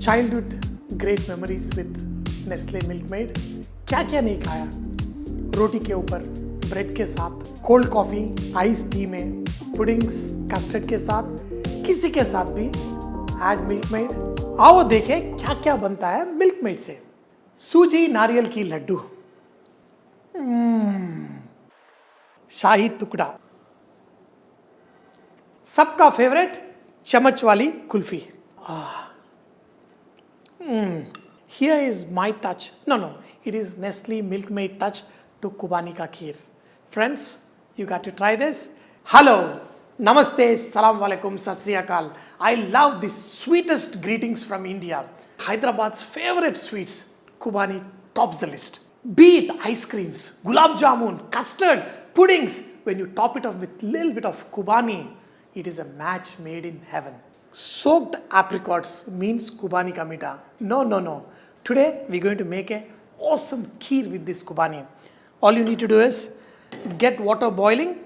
Childhood great memories with Nestle Milkmaid. क्या क्या नहीं खाया रोटी के ऊपर, ब्रेड के साथ, कोल्ड कॉफी, आइस टी में, पुडिंग्स, कस्टर्ड के साथ, किसी के साथ भी ऐड मिल्कमेड। आओ देखें क्या क्या बनता है मिल्कमेड से। सूजी नारियल की लड्डू, शाही टुकड़ा, सबका फेवरेट चम्मच वाली kulfi. Here is my touch. No, it is Nestle Milkmaid touch to Kubani Ka Kheer. Friends, you got to try this. Hello, Namaste, Salam Alaikum, Sat Sri Akal. I love the sweetest greetings from India. Hyderabad's favorite sweets, Kubani tops the list. Be it ice creams, gulab jamun, custard, puddings, when you top it off with little bit of Kubani, it is a match made in heaven. Soaked apricots means Kubani Ka Meetha. No. Today we're going to make a awesome kheer with this Kubani. All you need to do is get water boiling,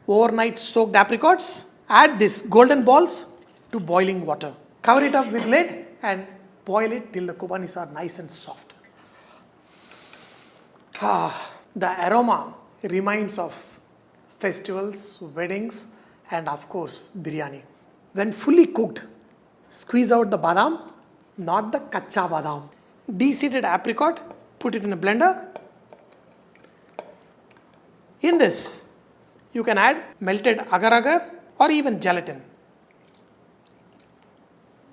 overnight soaked apricots, add this golden balls to boiling water. Cover it up with lid and boil it till the Kubanis are nice and soft. The aroma reminds of festivals, weddings, and of course biryani. When fully cooked, squeeze out the badam, not the kacha badam. Deseeded apricot, put it in a blender. In this, you can add melted agar agar or even gelatin.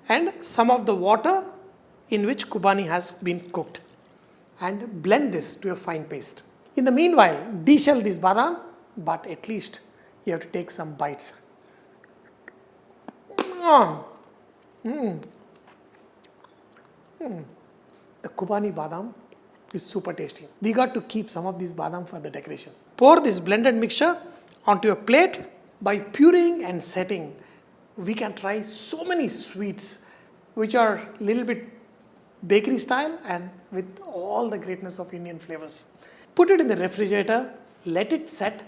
And some of the water in which Kubani has been cooked. And blend this to a fine paste. In the meanwhile, de-shell this badam, but at least you have to take some bites. The Kubani badam is super tasty. We got to keep some of these badam for the decoration. Pour this blended mixture onto a plate. By pureeing and setting, we can try so many sweets which are a little bit bakery style and with all the greatness of Indian flavors. Put it in the refrigerator, let it set,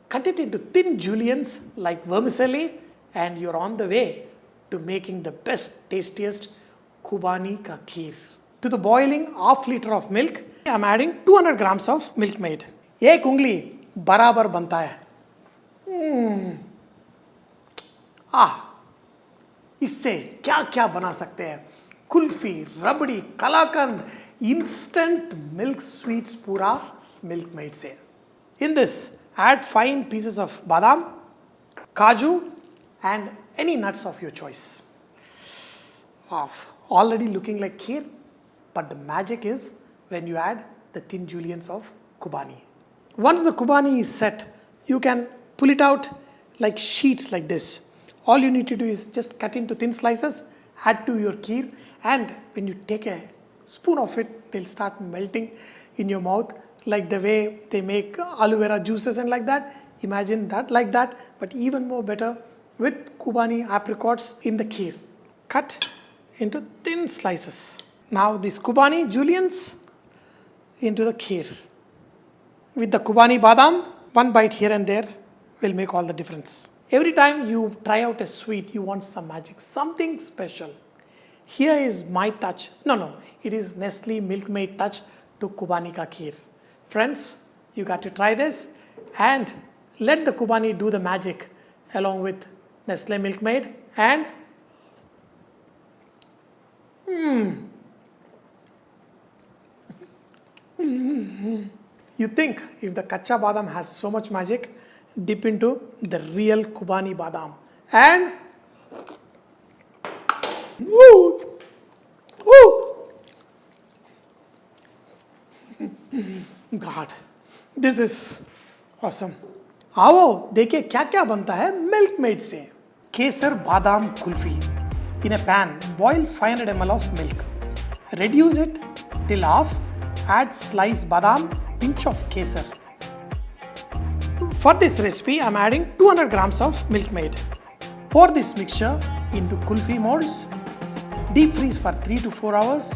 cut it into thin juliennes like vermicelli, and you're on the way to making the best, tastiest Kubani Ka Kheer. To the boiling half liter of milk, I'm adding 200 grams of Milkmaid. एक उंगली बराबर बनता है। इससे क्या क्या बना सकते हैं? कुल्फी, रबड़ी, कलाकंद, instant milk sweets पूरा Milkmaid से। In this, add fine pieces of badam, kaju, and any nuts of your choice. Already looking like kheer, but the magic is when you add the thin juliennes of Kubani. Once the Kubani is set, you can pull it out like sheets like this. All you need to do is just cut into thin slices, add to your kheer, and when you take a spoon of it, they'll start melting in your mouth like the way they make aloe vera juices and like that. Imagine that like that, but even more better with Kubani apricots in the kheer. Cut into thin slices. Now these Kubani juliennes into the kheer. With the Kubani badam, one bite here and there will make all the difference. Every time you try out a sweet, you want some magic, something special. Here is my touch. No, it is Nestle Milkmaid touch to Kubani Ka Kheer. Friends, you got to try this and let the Kubani do the magic along with Nestle Milkmaid and You think if the kacha badam has so much magic, dip into the real Kubani badam and God, this is awesome. आओ देखिए क्या क्या बनता है milkmaid से। केसर बादाम kulfi. In a pan, boil 500 ml of milk. Reduce it till half. Add sliced badam, pinch of kesar. For this recipe, I'm adding 200 grams of Milkmaid. Pour this mixture into kulfi molds. Deep freeze for 3 to 4 hours.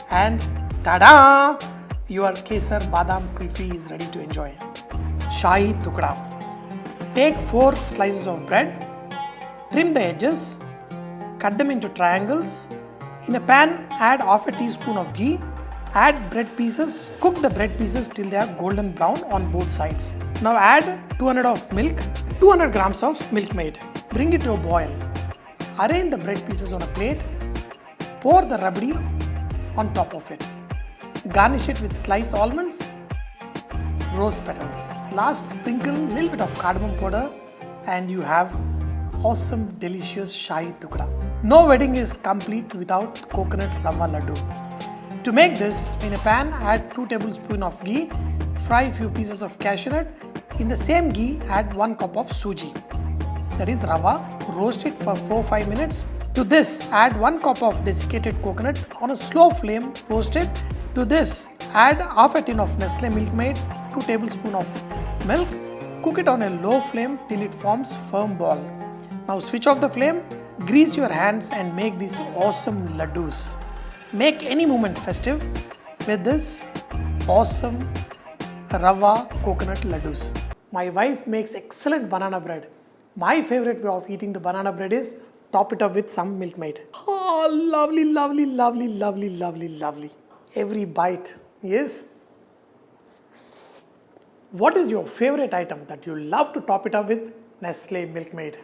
And tada! Your kesar badam kulfi is ready to enjoy. Shahi Tukda. Take 4 slices of bread. Trim the edges. Cut them into triangles. In a pan, add half a teaspoon of ghee. Add bread pieces. Cook the bread pieces till they are golden brown on both sides. Now add 200 of milk, 200 grams of Milkmaid. Bring it to a boil. Arrange the bread pieces on a plate. Pour the rabdi on top of it. Garnish it with sliced almonds, rose petals. Last, sprinkle a little bit of cardamom powder and you have awesome, delicious Shahi Tukda. No wedding is complete without coconut rava laddu. To make this, in a pan, add 2 tablespoons of ghee. Fry a few pieces of cashew nut. In the same ghee, add 1 cup of suji, that is rava. Roast it for 4-5 minutes. To this, add 1 cup of desiccated coconut on a slow flame. Roast it. To this, add half a tin of Nestle Milkmaid, 2 tablespoons of milk. Cook it on a low flame till it forms firm ball. Now switch off the flame. Grease your hands and make these awesome laddus. Make any moment festive with this awesome rava coconut laddus. My wife makes excellent banana bread. My favorite way of eating the banana bread is top it up with some Milkmaid. Oh, lovely, lovely, lovely, lovely, lovely, lovely. Every bite is. What is your favorite item that you love to top it up with Nestle Milkmaid?